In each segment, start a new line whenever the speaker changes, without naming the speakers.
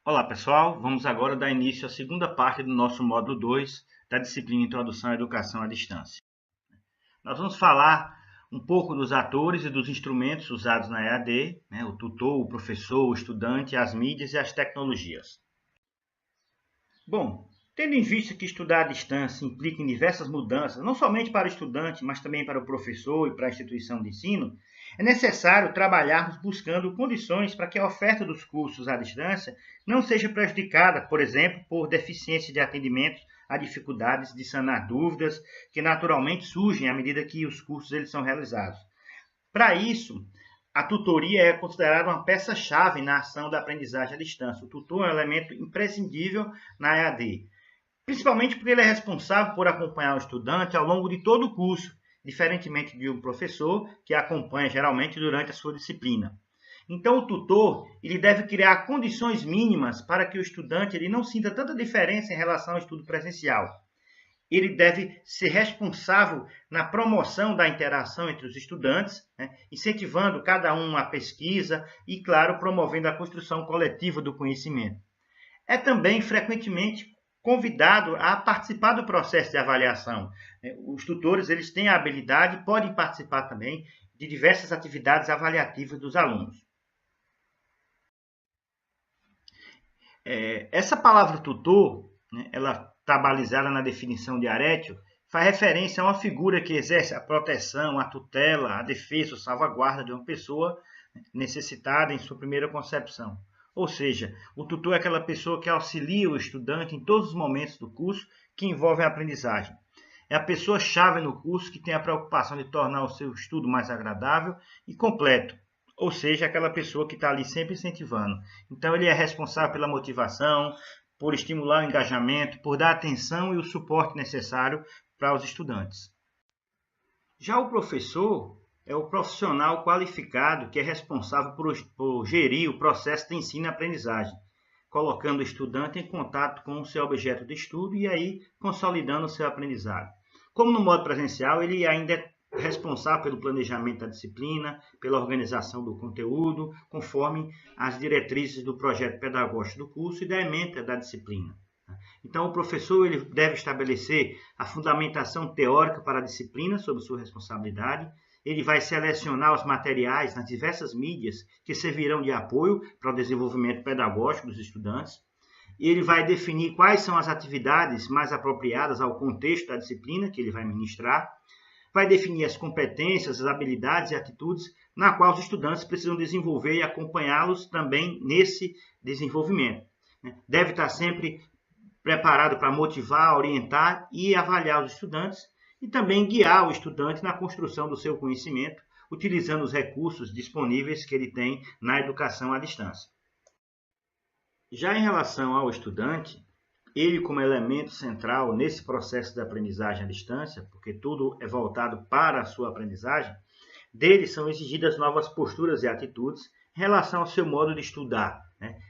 Olá pessoal, vamos agora dar início à segunda parte do nosso módulo 2 da disciplina Introdução à Educação à Distância. Nós vamos falar um pouco dos atores e dos instrumentos usados na EAD, o tutor, o professor, o estudante, as mídias e as tecnologias. Bom, tendo em vista que estudar à distância implica em diversas mudanças, não somente para o estudante, mas também para o professor e para a instituição de ensino, é necessário trabalharmos buscando condições para que a oferta dos cursos à distância não seja prejudicada, por exemplo, por deficiência de atendimento a dificuldades de sanar dúvidas que naturalmente surgem à medida que os cursos eles são realizados. Para isso, a tutoria é considerada uma peça-chave na ação da aprendizagem à distância. O tutor é um elemento imprescindível na EAD, principalmente porque ele é responsável por acompanhar o estudante ao longo de todo o curso, diferentemente de um professor que acompanha geralmente durante a sua disciplina. Então, o tutor ele deve criar condições mínimas para que o estudante ele não sinta tanta diferença em relação ao estudo presencial. Ele deve ser responsável na promoção da interação entre os estudantes, incentivando cada um a pesquisa e, claro, promovendo a construção coletiva do conhecimento. É também frequentemente convidado a participar do processo de avaliação. Os tutores eles têm a habilidade e podem participar também de diversas atividades avaliativas dos alunos. Essa palavra tutor, ela está balizada na definição de Arétio, faz referência a uma figura que exerce a proteção, a tutela, a defesa ou salvaguarda de uma pessoa necessitada em sua primeira concepção. Ou seja, o tutor é aquela pessoa que auxilia o estudante em todos os momentos do curso que envolvem a aprendizagem. É a pessoa-chave no curso que tem a preocupação de tornar o seu estudo mais agradável e completo. Ou seja, aquela pessoa que está ali sempre incentivando. Então, ele é responsável pela motivação, por estimular o engajamento, por dar atenção e o suporte necessário para os estudantes. Já o professor é o profissional qualificado que é responsável por gerir o processo de ensino e aprendizagem, colocando o estudante em contato com o seu objeto de estudo e aí consolidando o seu aprendizado. Como no modo presencial, ele ainda é responsável pelo planejamento da disciplina, pela organização do conteúdo, conforme as diretrizes do projeto pedagógico do curso e da ementa da disciplina. Então, o professor ele deve estabelecer a fundamentação teórica para a disciplina sob sua responsabilidade. Ele vai selecionar os materiais nas diversas mídias que servirão de apoio para o desenvolvimento pedagógico dos estudantes. Ele vai definir quais são as atividades mais apropriadas ao contexto da disciplina que ele vai ministrar. Vai definir as competências, as habilidades e atitudes na qual os estudantes precisam desenvolver e acompanhá-los também nesse desenvolvimento. Deve estar sempre preparado para motivar, orientar e avaliar os estudantes e também guiar o estudante na construção do seu conhecimento, utilizando os recursos disponíveis que ele tem na educação à distância. Já em relação ao estudante, ele como elemento central nesse processo de aprendizagem à distância, porque tudo é voltado para a sua aprendizagem, dele são exigidas novas posturas e atitudes em relação ao seu modo de estudar.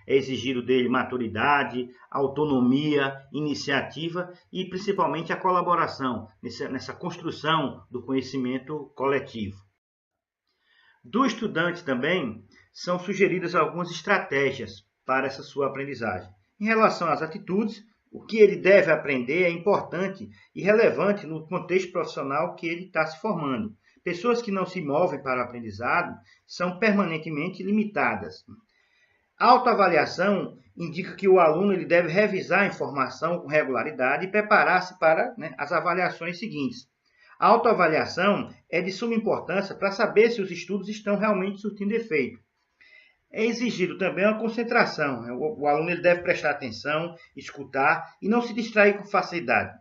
É exigido dele maturidade, autonomia, iniciativa e principalmente a colaboração nessa construção do conhecimento coletivo. Do estudante também são sugeridas algumas estratégias para essa sua aprendizagem. Em relação às atitudes, o que ele deve aprender é importante e relevante no contexto profissional que ele está se formando. Pessoas que não se movem para o aprendizado são permanentemente limitadas. A autoavaliação indica que o aluno ele deve revisar a informação com regularidade e preparar-se para as avaliações seguintes. A autoavaliação é de suma importância para saber se os estudos estão realmente surtindo efeito. É exigido também uma concentração. O aluno ele deve prestar atenção, escutar e não se distrair com facilidade.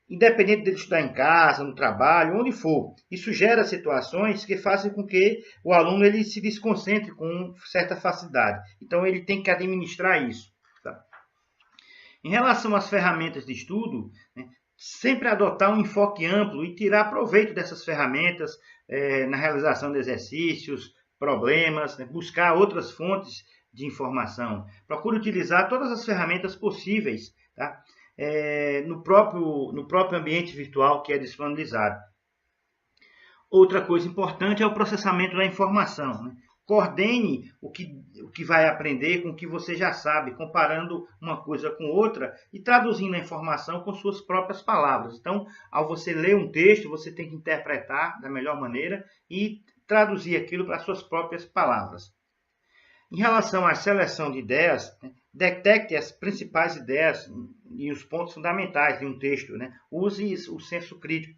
Independente dele estudar em casa, no trabalho, onde for. Isso gera situações que fazem com que o aluno ele se desconcentre com certa facilidade. Então, ele tem que administrar isso. Tá? Em relação às ferramentas de estudo, sempre adotar um enfoque amplo e tirar proveito dessas ferramentas na realização de exercícios, problemas, buscar outras fontes de informação. Procure utilizar todas as ferramentas possíveis, tá? No próprio ambiente virtual que é disponibilizado. Outra coisa importante é o processamento da informação, né? Coordene o que vai aprender com o que você já sabe, comparando uma coisa com outra e traduzindo a informação com suas próprias palavras. Então, ao você ler um texto, você tem que interpretar da melhor maneira e traduzir aquilo para suas próprias palavras. Em relação à seleção de ideias, detecte as principais ideias e os pontos fundamentais de um texto, né? Use o senso crítico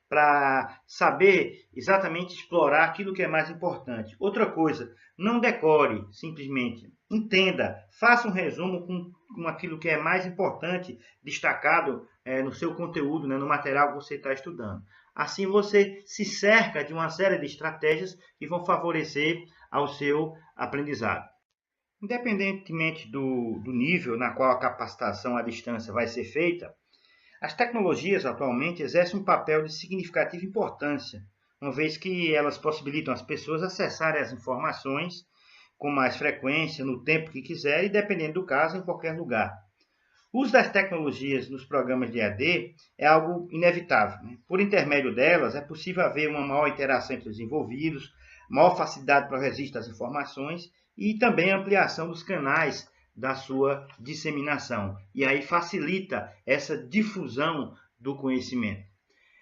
para saber exatamente explorar aquilo que é mais importante. Outra coisa, não decore simplesmente. Entenda, faça um resumo com aquilo que é mais importante, destacado no seu conteúdo, né? No material que você está estudando. Assim você se cerca de uma série de estratégias que vão favorecer ao seu aprendizado. Independentemente do nível na qual a capacitação à distância vai ser feita, as tecnologias atualmente exercem um papel de significativa importância, uma vez que elas possibilitam às pessoas acessarem as informações com mais frequência, no tempo que quiserem e, dependendo do caso, em qualquer lugar. O uso das tecnologias nos programas de EAD é algo inevitável, né? Por intermédio delas, é possível haver uma maior interação entre os envolvidos, maior facilidade para o registro das informações e também ampliação dos canais da sua disseminação. E aí facilita essa difusão do conhecimento.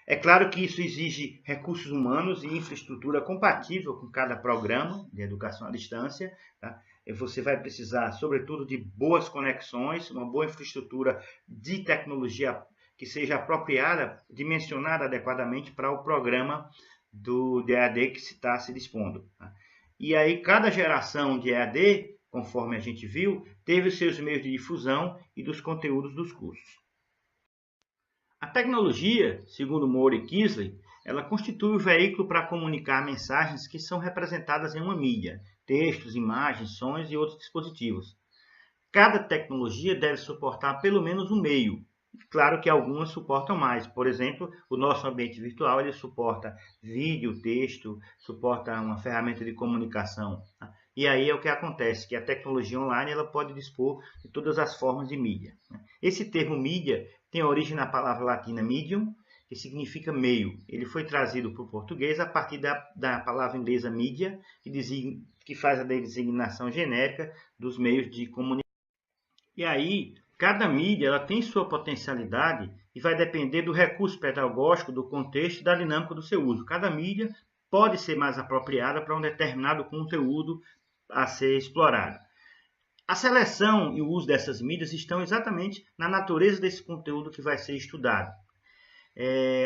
É claro que isso exige recursos humanos e infraestrutura compatível com cada programa de educação à distância, tá? Você vai precisar, sobretudo, de boas conexões, uma boa infraestrutura de tecnologia que seja apropriada, dimensionada adequadamente para o programa do EAD que se está se dispondo, tá? E aí, cada geração de EAD, conforme a gente viu, teve os seus meios de difusão e dos conteúdos dos cursos. A tecnologia, segundo Moore e Kisley, ela constitui o veículo para comunicar mensagens que são representadas em uma mídia, textos, imagens, sons e outros dispositivos. Cada tecnologia deve suportar pelo menos um meio. Claro que algumas suportam mais. Por exemplo, o nosso ambiente virtual ele suporta vídeo, texto, suporta uma ferramenta de comunicação. Tá? E aí é o que acontece, que a tecnologia online ela pode dispor de todas as formas de mídia. Esse termo mídia tem origem na palavra latina medium, que significa meio. Ele foi trazido para o português a partir da palavra inglesa media, que faz a designação genérica dos meios de comunicação. E aí, cada mídia ela tem sua potencialidade e vai depender do recurso pedagógico, do contexto e da dinâmica do seu uso. Cada mídia pode ser mais apropriada para um determinado conteúdo a ser explorado. A seleção e o uso dessas mídias estão exatamente na natureza desse conteúdo que vai ser estudado.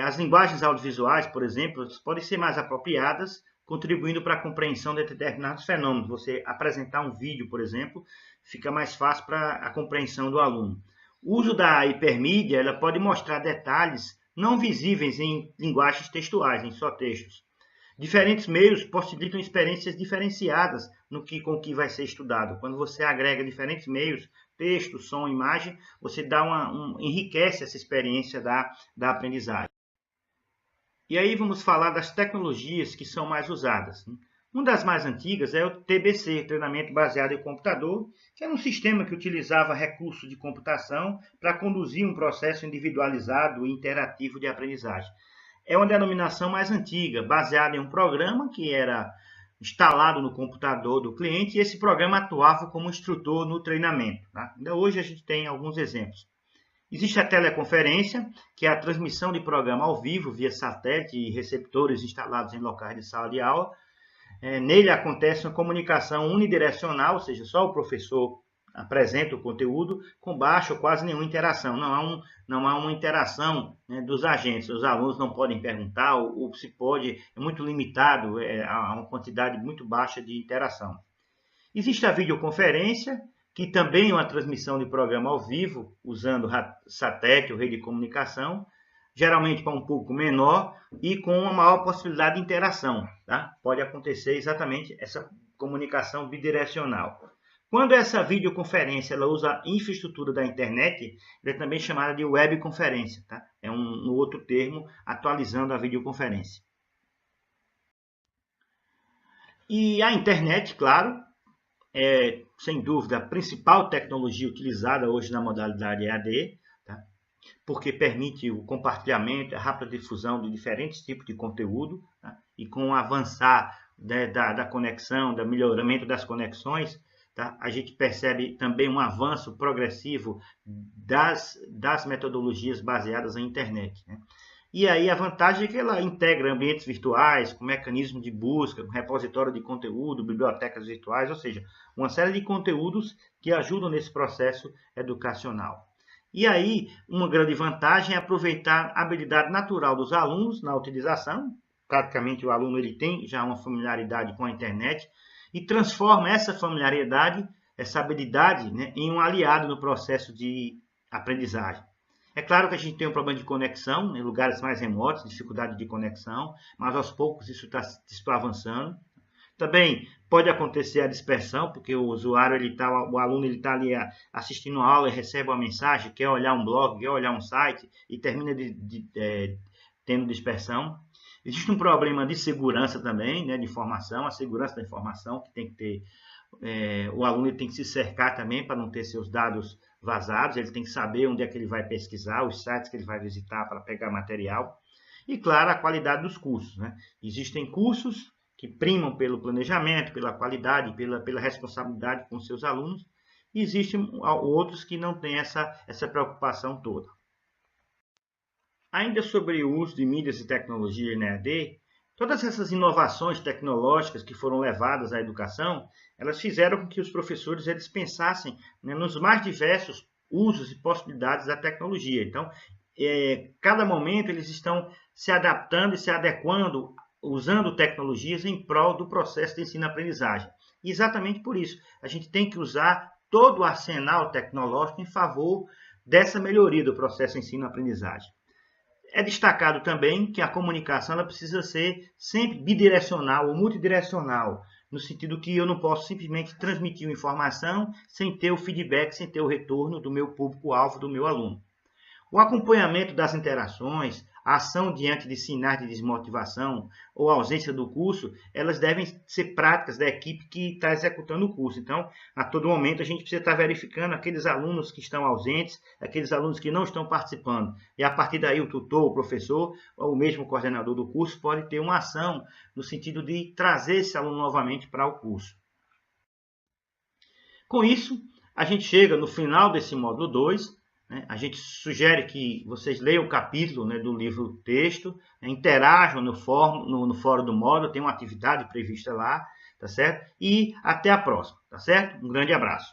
As linguagens audiovisuais, por exemplo, podem ser mais apropriadas, contribuindo para a compreensão de determinados fenômenos. Você apresentar um vídeo, por exemplo, fica mais fácil para a compreensão do aluno. O uso da hipermídia ela pode mostrar detalhes não visíveis em linguagens textuais, em só textos. Diferentes meios possibilitam experiências diferenciadas com o que vai ser estudado. Quando você agrega diferentes meios, texto, som, imagem, você enriquece essa experiência da aprendizagem. E aí vamos falar das tecnologias que são mais usadas. Uma das mais antigas é o TBC, Treinamento Baseado em Computador, que era um sistema que utilizava recursos de computação para conduzir um processo individualizado e interativo de aprendizagem. É uma denominação mais antiga, baseada em um programa que era instalado no computador do cliente e esse programa atuava como instrutor no treinamento. Tá? Ainda hoje a gente tem alguns exemplos. Existe a teleconferência, que é a transmissão de programa ao vivo via satélite e receptores instalados em locais de sala de aula. Nele acontece uma comunicação unidirecional, ou seja, só o professor apresenta o conteúdo com baixa ou quase nenhuma interação. Não há uma interação, né, dos agentes. Os alunos não podem perguntar, ou se pode, é muito limitado, há uma quantidade muito baixa de interação. Existe a videoconferência, que também é uma transmissão de programa ao vivo, usando satélite ou rede de comunicação, geralmente para um público menor e com uma maior possibilidade de interação. Tá? Pode acontecer exatamente essa comunicação bidirecional. Quando essa videoconferência ela usa a infraestrutura da internet, ela é também chamada de webconferência. Tá? É um outro termo atualizando a videoconferência. E a internet, claro, é sem dúvida a principal tecnologia utilizada hoje na modalidade EAD, tá? Porque permite o compartilhamento, a rápida difusão de diferentes tipos de conteúdo, tá? e com o avançar da conexão, do melhoramento das conexões, tá? A gente percebe também um avanço progressivo das metodologias baseadas na internet, né? E aí a vantagem é que ela integra ambientes virtuais, com mecanismo de busca, com repositório de conteúdo, bibliotecas virtuais, ou seja, uma série de conteúdos que ajudam nesse processo educacional. E aí, uma grande vantagem é aproveitar a habilidade natural dos alunos na utilização. Praticamente o aluno ele tem já uma familiaridade com a internet e transforma essa familiaridade, essa habilidade, né, em um aliado no processo de aprendizagem. É claro que a gente tem um problema de conexão em lugares mais remotos, dificuldade de conexão, mas aos poucos isso está avançando. Também pode acontecer a dispersão, porque o usuário, o aluno está ali assistindo a aula e recebe uma mensagem, quer olhar um blog, quer olhar um site e termina tendo dispersão. Existe um problema de segurança também, né, de informação, a segurança da informação, que tem que ter, o aluno tem que se cercar também para não ter seus dados vazados, ele tem que saber onde é que ele vai pesquisar, os sites que ele vai visitar para pegar material. E, claro, a qualidade dos cursos, né? Existem cursos que primam pelo planejamento, pela qualidade, pela responsabilidade com seus alunos, e existem outros que não têm essa preocupação toda. Ainda sobre o uso de mídias e tecnologia na EAD, todas essas inovações tecnológicas que foram levadas à educação, elas fizeram com que os professores eles pensassem, né, nos mais diversos usos e possibilidades da tecnologia. Então, cada momento eles estão se adaptando e se adequando, usando tecnologias em prol do processo de ensino-aprendizagem. E exatamente por isso, a gente tem que usar todo o arsenal tecnológico em favor dessa melhoria do processo de ensino-aprendizagem. É destacado também que a comunicação ela precisa ser sempre bidirecional ou multidirecional, no sentido que eu não posso simplesmente transmitir uma informação sem ter o feedback, sem ter o retorno do meu público-alvo, do meu aluno. O acompanhamento das interações, a ação diante de sinais de desmotivação ou ausência do curso, elas devem ser práticas da equipe que está executando o curso. Então, a todo momento, a gente precisa estar verificando aqueles alunos que estão ausentes, aqueles alunos que não estão participando. E a partir daí, o tutor, o professor, ou mesmo o coordenador do curso pode ter uma ação no sentido de trazer esse aluno novamente para o curso. Com isso, a gente chega no final desse módulo 2, a gente sugere que vocês leiam o capítulo, né, do livro texto, interajam no fórum do módulo, tem uma atividade prevista lá, tá certo? E até a próxima, tá certo? Um grande abraço.